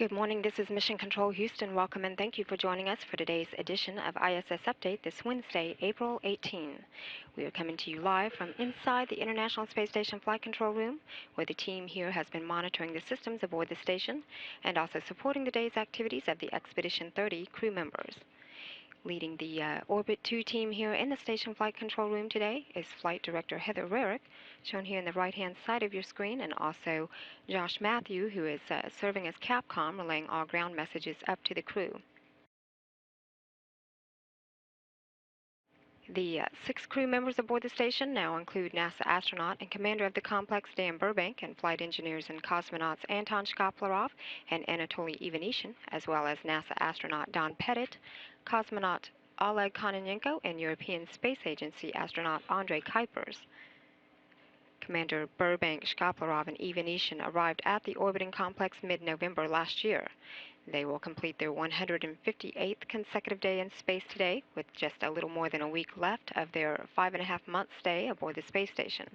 Good morning, this is Mission Control Houston. Welcome and thank you for joining us for today's edition of ISS Update this Wednesday, April 18. We are coming to you live from inside the International Space Station Flight Control Room, where the team here has been monitoring the systems aboard the station and also supporting the day's activities of the Expedition 30 crew members. Leading the Orbit 2 team here in the Station Flight Control Room today is Flight Director Heather Rarick, shown here in the right-hand side of your screen, and also Josh Matthew, who is serving as Capcom, relaying all ground messages up to the crew. The 6 crew members aboard the station now include NASA astronaut and commander of the complex Dan Burbank, and flight engineers and cosmonauts Anton Shkaplerov and Anatoly Ivanishin, as well as NASA astronaut Don Pettit, cosmonaut Oleg Kononenko, and European Space Agency astronaut Andrei Kuipers. Commander Burbank, Shkaplerov, and Ivanishin arrived at the orbiting complex mid-November last year. They will complete their 158th consecutive day in space today, with just a little more than a week left of their 5.5-month stay aboard the space station.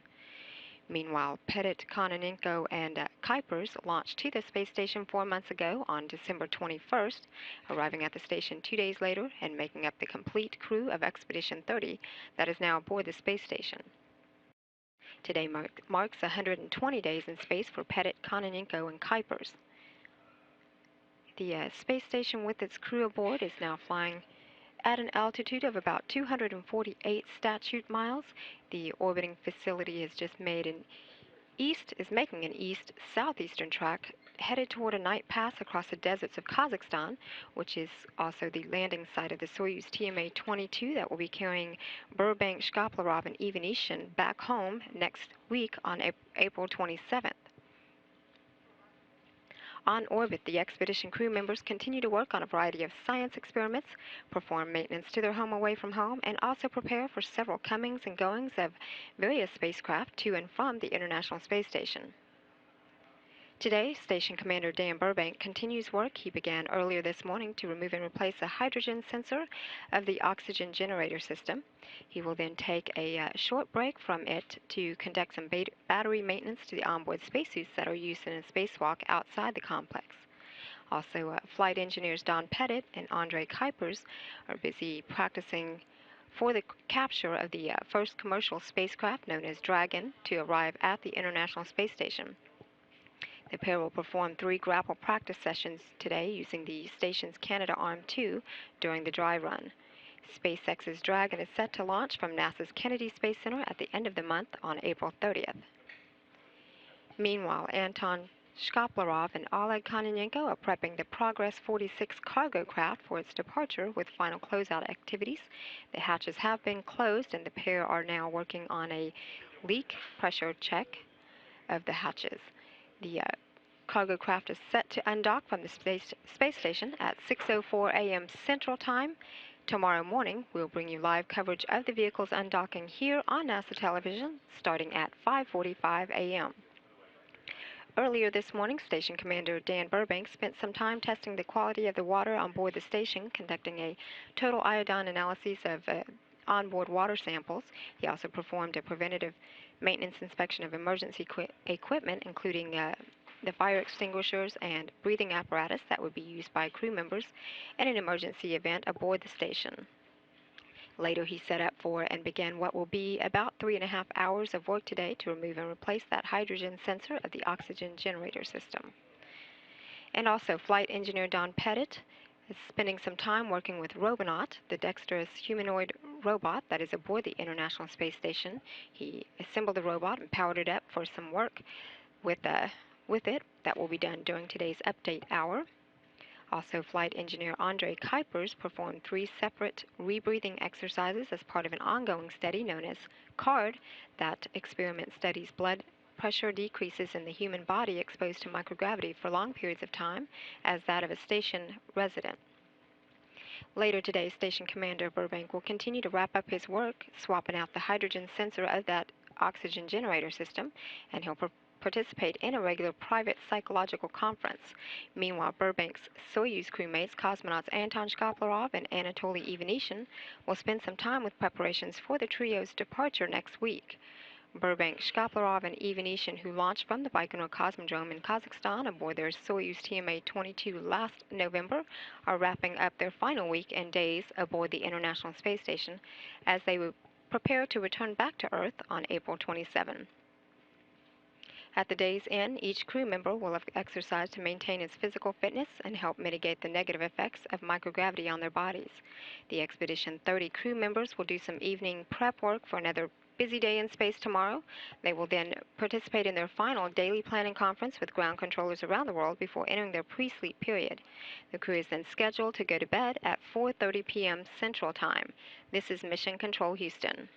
Meanwhile, Pettit, Kononenko, and Kuipers launched to the space station 4 months ago on December 21st, arriving at the station 2 days later and making up the complete crew of Expedition 30 that is now aboard the space station. Today marks 120 days in space for Pettit, Kononenko, and Kuipers. The space station with its crew aboard is now flying at an altitude of about 248 statute miles. The orbiting facility has just making an east-southeastern track headed toward a night pass across the deserts of Kazakhstan, which is also the landing site of the Soyuz TMA-22 that will be carrying Burbank, Shkaplerov, and Ivanishin back home next week on April 27th. On orbit, the expedition crew members continue to work on a variety of science experiments, perform maintenance to their home away from home, and also prepare for several comings and goings of various spacecraft to and from the International Space Station. Today, Station Commander Dan Burbank continues work he began earlier this morning to remove and replace a hydrogen sensor of the oxygen generator system. He will then take a short break from it to conduct some battery maintenance to the onboard spacesuits that are used in a spacewalk outside the complex. Also, flight engineers Don Pettit and Andrei Kuipers are busy practicing for the capture of the first commercial spacecraft known as Dragon to arrive at the International Space Station. The pair will perform 3 grapple practice sessions today using the station's Canadarm2 during the dry run. SpaceX's Dragon is set to launch from NASA's Kennedy Space Center at the end of the month on April 30th. Meanwhile, Anton Shkaplerov and Oleg Kononenko are prepping the Progress 46 cargo craft for its departure with final closeout activities. The hatches have been closed and the pair are now working on a leak pressure check of the hatches. The cargo craft is set to undock from the space station at 6:04 a.m. Central Time. Tomorrow morning, we'll bring you live coverage of the vehicle's undocking here on NASA television starting at 5:45 a.m. Earlier this morning, Station Commander Dan Burbank spent some time testing the quality of the water on board the station, conducting a total iodine analysis of onboard water samples. He also performed a preventative maintenance inspection of emergency equipment, including the fire extinguishers and breathing apparatus that would be used by crew members in an emergency event aboard the station. Later, he set up for and began what will be about 3.5 hours of work today to remove and replace that hydrogen sensor of the oxygen generator system. And also, flight engineer Don Pettit is spending some time working with Robonaut, the dexterous humanoid robot that is aboard the International Space Station. He assembled the robot and powered it up for some work with it that will be done during today's update hour. Also, flight engineer Andrei Kuipers performed 3 separate rebreathing exercises as part of an ongoing study known as CARD. That experiment studies blood pressure decreases in the human body exposed to microgravity for long periods of time as that of a station resident. Later today, Station Commander Burbank will continue to wrap up his work, swapping out the hydrogen sensor of that oxygen generator system, and he'll participate in a regular private psychological conference. Meanwhile, Burbank's Soyuz crewmates, cosmonauts Anton Shkaplerov and Anatoly Ivanishin, will spend some time with preparations for the trio's departure next week. Burbank, Shkaplerov, and Ivanishин, who launched from the Baikonur Cosmodrome in Kazakhstan aboard their Soyuz TMA-22 last November, are wrapping up their final week and days aboard the International Space Station as they will prepare to return back to Earth on April 27. At the day's end, each crew member will have exercised to maintain its physical fitness and help mitigate the negative effects of microgravity on their bodies. The Expedition 30 crew members will do some evening prep work for another busy day in space tomorrow. They will then participate in their final daily planning conference with ground controllers around the world before entering their pre-sleep period. The crew is then scheduled to go to bed at 4:30 p.m. Central Time. This is Mission Control Houston.